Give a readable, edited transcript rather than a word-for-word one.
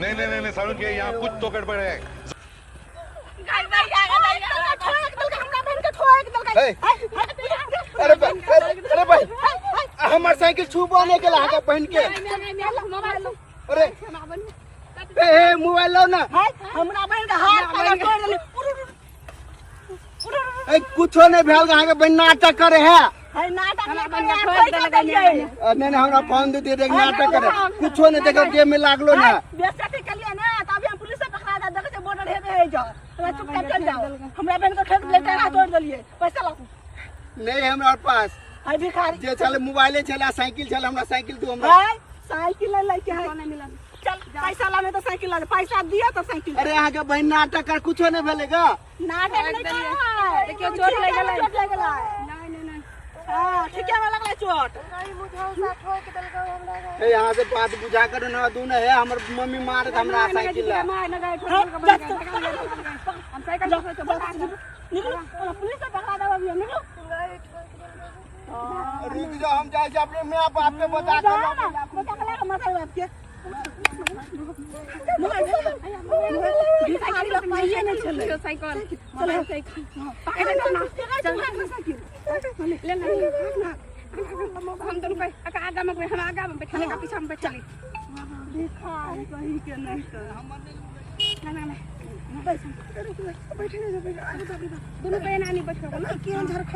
नहीं सारुण के यहाँ कुछ तो गड़बड़ है। अरे भाई हमार साइकिल छूबने के ला पहन के अरे मोबाइल लो ना हमरा बहन का हाथ तोड़ देली कुछो नहीं भेल कहाँ के बहन नाटक करे है नाटक नहीं हमरा फोन दे दे नाटक करे कुछो नहीं देखो जेब में लागलो ना बेइज्जती कर लिया ना तभी हम पुलिस से पकड़ा दा देखे बॉर्डर है भेज जाओ तो चुपचाप चल जाओ हमरा बहन को ठेक लेकर हाथ तोड़ देलिए पैसा ला नहीं हमारे पास है भिखारी जे चले मोबाइले चला साइकिल चला हमरा साइकिल दो हमरा साइकिल लेके है नहीं मिला चल पैसा ला में तो साइकिल ला पैसा दिया तो साइकिल अरे यहाँ के बहन नाटक कर कुछो नहीं भेलेगा नाटक नहीं कर देखियो चोट लग गेलै नहीं हां ठीक है लगला चोट यहाँ से बात बुझा कर ना दू ना है हमर मम्मी मारत हमरा साइकिल ला हम साइकिल निकलो पुलिस से पकड़ा दो अभी निकलो रुक जाओ हम जाए अपने मैं बाप पे बता कर मतलब आपके साइकिल पाइए नहीं चले साइकिल चलो साइकिल पकड़ ना चल ले ना हम दोनों पे आगा में हम आगा में बैठने का पीछे हम बैठ चले देखा कहीं के नहीं तो हम ना बैठ बैठने दोनों पे नानी बैठ